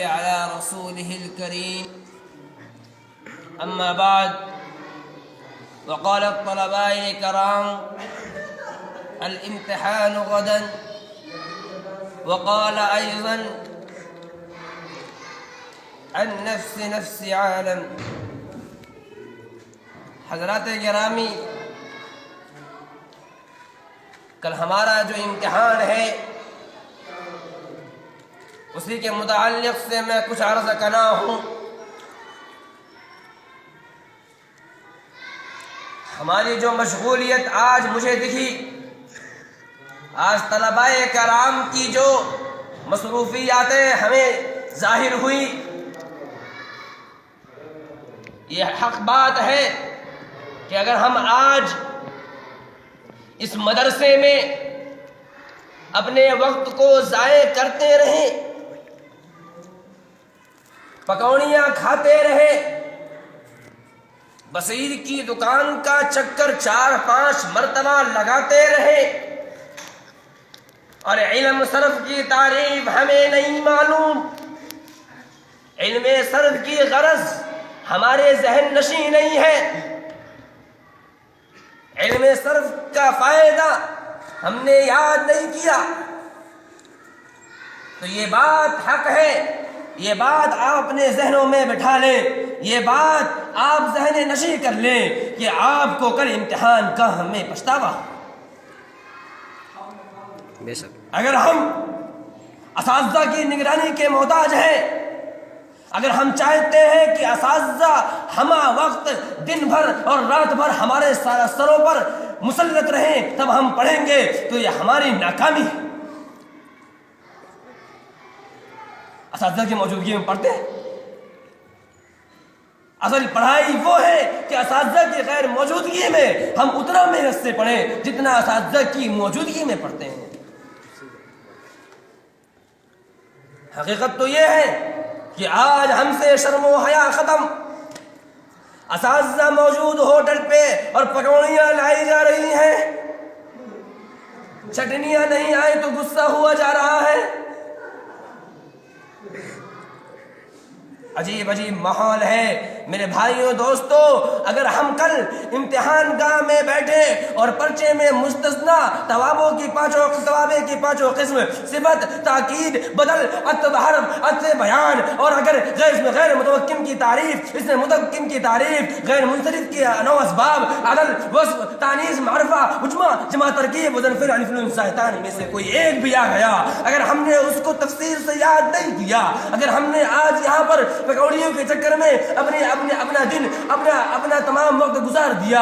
على رسوله الكريم. أما بعد، وقال الطلباء الكرام: الامتحان غدا. وقال أيضا: النفس نفس عالم. حضرات گرامی، کل ہمارا جو امتحان ہے اسی کے متعلق سے میں کچھ عرض کرنا ہوں۔ ہماری جو مشغولیت آج مجھے دکھی، آج طلباء کرام کی جو مصروفیاتیں ہمیں ظاہر ہوئی، یہ حق بات ہے کہ اگر ہم آج اس مدرسے میں اپنے وقت کو ضائع کرتے رہیں، پکوڑیاں کھاتے رہے، بصیر کی دکان کا چکر 4-5 مرتبہ لگاتے رہے، اور علم صرف کی تعریف ہمیں نہیں معلوم، علم صرف کی غرض ہمارے ذہن نشین نہیں ہے، علم صرف کا فائدہ ہم نے یاد نہیں کیا، تو یہ بات حق ہے، یہ بات آپ اپنے ذہنوں میں بٹھا لیں، یہ بات آپ ذہن نشین کر لیں کہ آپ کو کل امتحان کا ہمیں پچھتاوا۔ بے شک اگر ہم اساتذہ کی نگرانی کے محتاج ہیں، اگر ہم چاہتے ہیں کہ اساتذہ ہمہ وقت دن بھر اور رات بھر ہمارے سروں پر مسلط رہیں تب ہم پڑھیں گے، تو یہ ہماری ناکامی ہے۔ اساتذہ کی موجودگی میں پڑھتے ہیں، اصل پڑھائی وہ ہے کہ اساتذہ کی غیر موجودگی میں ہم اتنا محنت سے پڑھیں جتنا اساتذہ کی موجودگی میں پڑھتے ہیں۔ حقیقت تو یہ ہے کہ آج ہم سے شرم و حیا ختم، اساتذہ موجود ہوٹل پہ اور پکوڑیاں لائی جا رہی ہیں، چٹنیاں نہیں آئی تو غصہ ہوا جا رہا ہے، عجیب عجیب ماحول ہے۔ میرے بھائیوں دوستو، اگر ہم کل امتحان گاہ میں بیٹھے اور پرچے میں مستثنا توابے کی پانچوں قسم، صفت، تاکید، بدل، عطف، حرف، عطف، بیان، اور اگر غیر متمکن کی تعریف، اس میں متمکن کی تعریف، غیر منصرف کی نو اسباب، عدل، وصف، تانیث، معرفہ، مجمع، جمع، ترکیب، وزن، فعل، الف، نون، ساہتان میں سے کوئی ایک بھی آ گیا، اگر ہم نے اس کو تفصیل سے یاد نہیں کیا، اگر ہم نے آج یہاں پر پکوڑیوں کے چکر میں اپنا دن، اپنا تمام وقت گزار دیا،